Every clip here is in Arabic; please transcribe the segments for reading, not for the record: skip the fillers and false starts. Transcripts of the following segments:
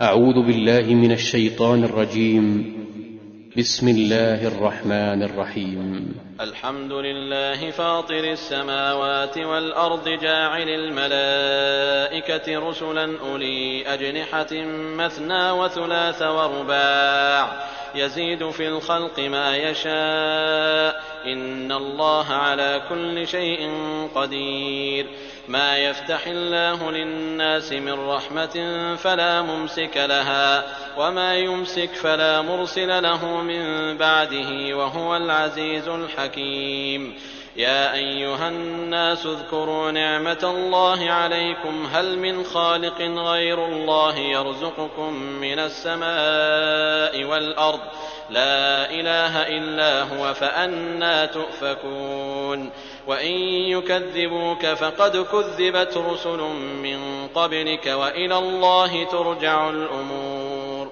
أعوذ بالله من الشيطان الرجيم. بسم الله الرحمن الرحيم. الحمد لله فاطر السماوات والأرض جاعل الملائكة رسلا أولي أجنحة مثنى وثلاث ورباع يزيد في الخلق ما يشاء إن الله على كل شيء قدير. ما يفتح الله للناس من رحمة فلا ممسك لها وما يمسك فلا مرسل له من بعده وهو العزيز الحكيم. يا أيها الناس اذكروا نعمة الله عليكم هل من خالق غير الله يرزقكم من السماء والأرض لا إله إلا هو فأنى تؤفكون. وإن يكذبوك فقد كذبت رسل من قبلك وإلى الله ترجع الأمور.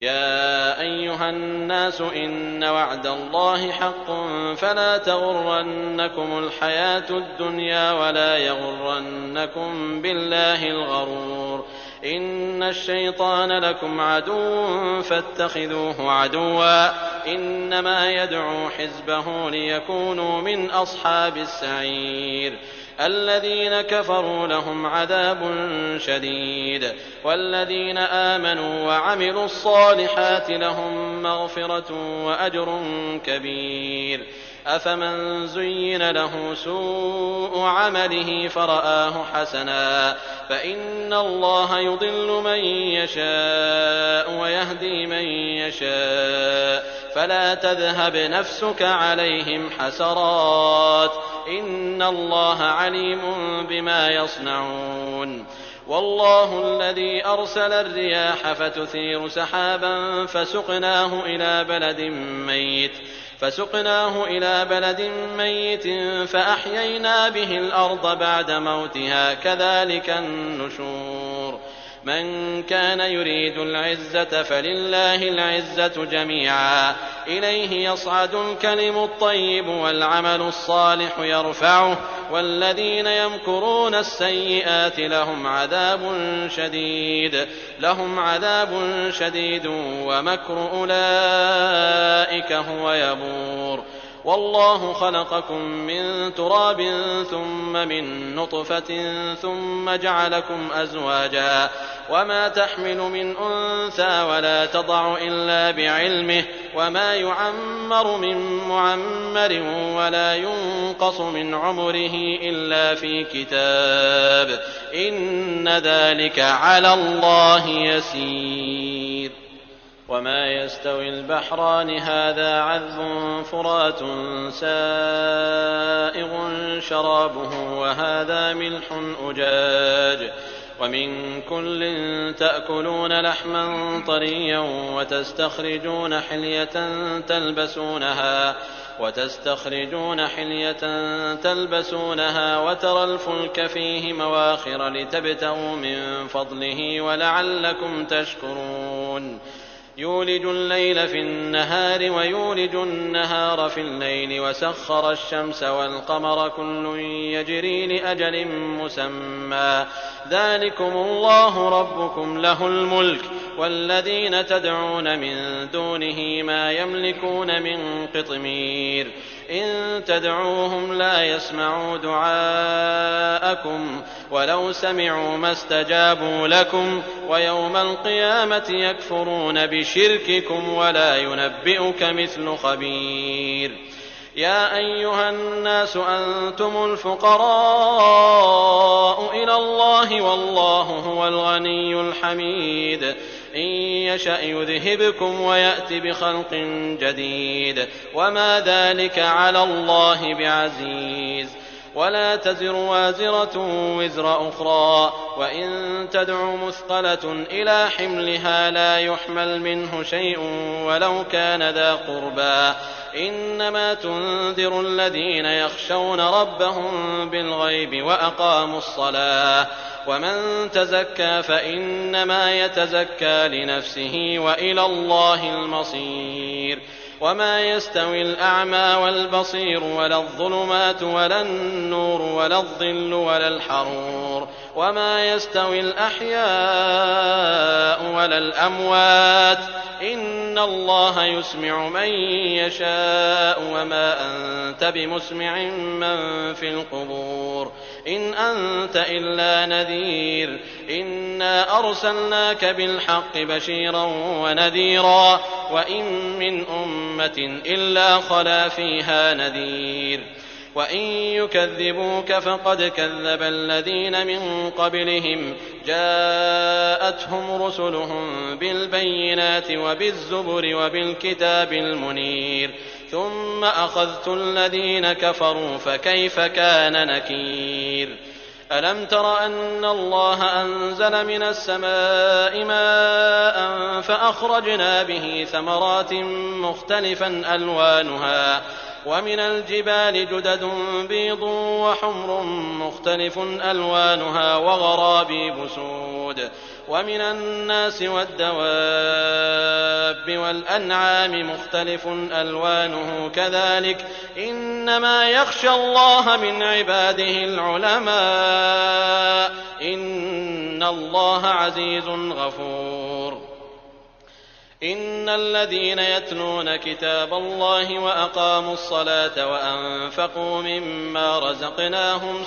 يا أيها الناس إن وعد الله حق فلا تغرنكم الحياة الدنيا ولا يغرنكم بالله الغرور. إن الشيطان لكم عدو فاتخذوه عدوا إنما يدعو حزبه ليكونوا من أصحاب السعير. الذين كفروا لهم عذاب شديد والذين آمنوا وعملوا الصالحات لهم مغفرة وأجر كبير. أفمن زين له سوء عمله فرآه حسنا فإن الله يضل من يشاء ويهدي من يشاء فلا تذهب نفسك عليهم حسرات إن الله عليم بما يصنعون. والله الذي أرسل الرياح فتثير سحابا فسقناه إلى بلد ميت فأحيينا به الأرض بعد موتها كذلك النشور. من كان يريد العزة فلله العزة جميعا إليه يصعد الكلم الطيب والعمل الصالح يرفعه والذين يمكرون السيئات لهم عذاب شديد ومكر أولئك هو يبور. والله خلقكم من تراب ثم من نطفة ثم جعلكم أزواجا وما تحمل من أنثى ولا تضع إلا بعلمه وما يعمر من معمر ولا ينقص من عمره إلا في كتاب إن ذلك على الله يسير. وما يستوي البحران هذا عذب فرات سائغ شرابه وهذا ملح أجاج ومن كل تأكلون لحما طريا وتستخرجون حلية تلبسونها وترى الفلك فيه مواخر لتبتغوا من فضله ولعلكم تشكرون. يولج الليل في النهار ويولج النهار في الليل وسخر الشمس والقمر كل يجري لأجل مسمى ذلكم الله ربكم له الملك والذين تدعون من دونه ما يملكون من قطمير. إن تدعوهم لا يسمعوا دعاءكم ولو سمعوا ما استجابوا لكم ويوم القيامة يكفرون بشرككم ولا ينبئك مثل خبير. يا أيها الناس أنتم الفقراء إلى الله والله هو الغني الحميد. إن يشأ يذهبكم ويأت بخلق جديد وما ذلك على الله بعزيز. ولا تزر وازرة وزر أخرى وإن تدع مثقلة إلى حملها لا يحمل منه شيء ولو كان ذا قربى إنما تنذر الذين يخشون ربهم بالغيب وأقاموا الصلاة ومن تزكى فإنما يتزكى لنفسه وإلى الله المصير. وما يستوي الأعمى والبصير ولا الظلمات ولا النور ولا الظل ولا الحرور وما يستوي الأحياء ولا الأموات إن الله يسمع من يشاء وما أنت بمسمع من في القبور إن أنت إلا نذير إنا أرسلناك بالحق بشيرا ونذيرا وإن من أمة إلا خلا فيها نذير وإن يكذبوك فقد كذب الذين من قبلهم جاءتهم رسلهم بالبينات وبالزبر وبالكتاب المنير ثم أخذت الذين كفروا فكيف كان نكير ألم تر أن الله أنزل من السماء ماء فأخرجنا به ثمرات مختلفا ألوانها ومن الجبال جدد بيض وحمر مختلف ألوانها وغرابيب سود ومن الناس والدواب والأنعام مختلف ألوانه كذلك إنما يخشى الله من عباده العلماء إن الله عزيز غفور إن الذين يتلون كتاب الله وأقاموا الصلاة وأنفقوا مما رزقناهم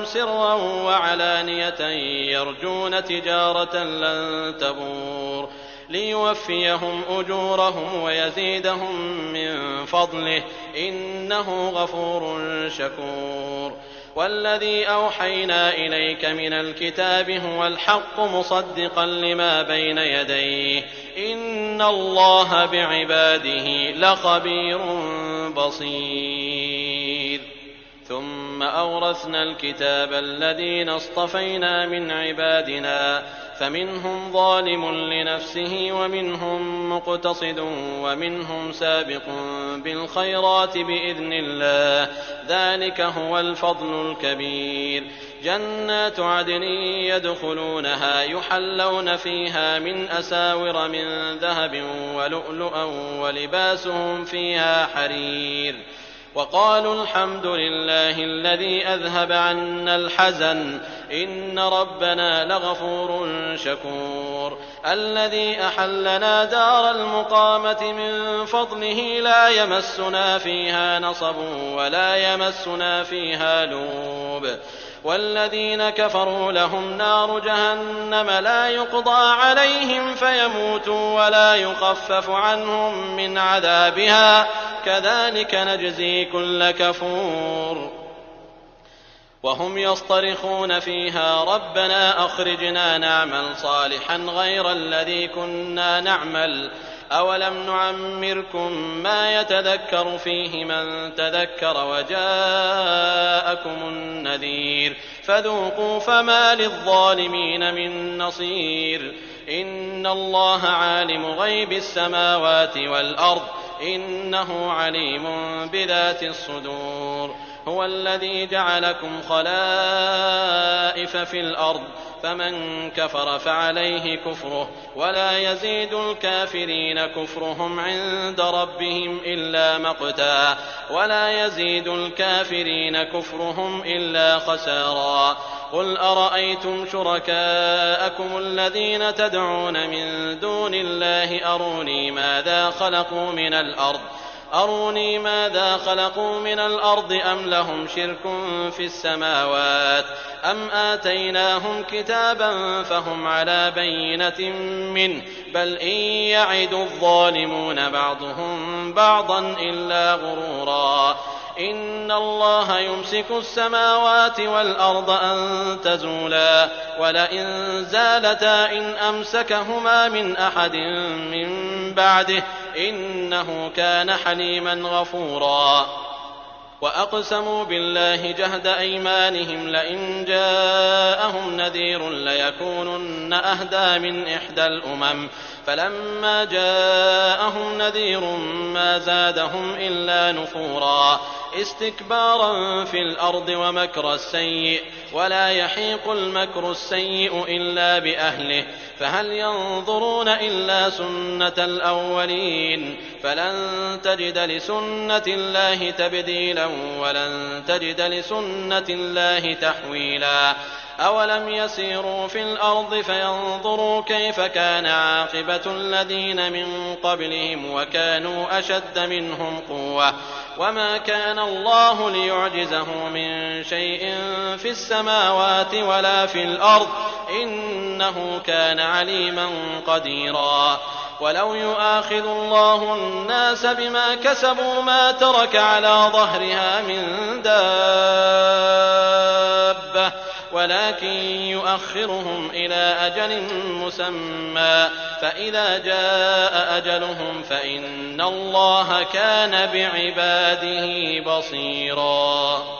سرا وعلانية يرجون تجارة لن تبور ليوفيهم أجورهم ويزيدهم من فضله إنه غفور شكور والذي أوحينا إليك من الكتاب هو الحق مصدقا لما بين يديه إن الله بعباده لخبير بصير ثم أورثنا الكتاب الذين اصطفينا من عبادنا فمنهم ظالم لنفسه ومنهم مقتصد ومنهم سابق بالخيرات بإذن الله ذلك هو الفضل الكبير جنات عدن يدخلونها يحلون فيها من أساور من ذهب ولؤلؤا ولباسهم فيها حرير وقالوا الحمد لله الذي أذهب عنا الحزن إن ربنا لغفور شكور الذي أحلنا دار المقامة من فضله لا يمسنا فيها نصب ولا يمسنا فيها لوب والذين كفروا لهم نار جهنم لا يقضى عليهم فيموتوا ولا يخفف عنهم من عذابها كذلك نجزي كل كفور وهم يصطرخون فيها ربنا أخرجنا نعمل صالحا غير الذي كنا نعمل أولم نعمركم ما يتذكر فيه من تذكر وجاءكم النذير فذوقوا فما للظالمين من نصير إن الله عالم غيب السماوات والأرض إنه عليم بذات الصدور هو الذي جعلكم خلائف في الأرض فمن كفر فعليه كفره ولا يزيد الكافرين كفرهم عند ربهم إلا مقتا ولا يزيد الكافرين كفرهم إلا خسارا قل أرأيتم شركاءكم الذين تدعون من دون الله أروني ماذا خلقوا من الأرض أم لهم شرك في السماوات أم آتيناهم كتابا فهم على بينة منه بل إن يعد الظالمون بعضهم بعضا إلا غرورا إن الله يمسك السماوات والأرض أن تزولا ولئن زالتا إن أمسكهما من أحد من بعده إنه كان حليما غفورا وأقسموا بالله جهد أيمانهم لئن جاءهم نذير ليكونن أهدى من إحدى الأمم فلما جاءهم نذير ما زادهم إلا نفورا استكبارا في الأرض ومكر السيء ولا يحيق المكر السيء إلا بأهله فهل ينظرون إلا سنة الأولين فلن تجد لسنة الله تبديلا ولن تجد لسنة الله تحويلا أولم يسيروا في الأرض فينظروا كيف كان عاقبة الذين من قبلهم وكانوا أشد منهم قوة وما كان الله ليعجزه من شيء في السماوات ولا في الأرض إنه كان عليما قديرا ولو يؤاخذ الله الناس بما كسبوا ما ترك على ظهرها من دابة ولكن يؤخرهم إلى أجل مسمى فإذا جاء أجلهم فإن الله كان بعباده بصيرا.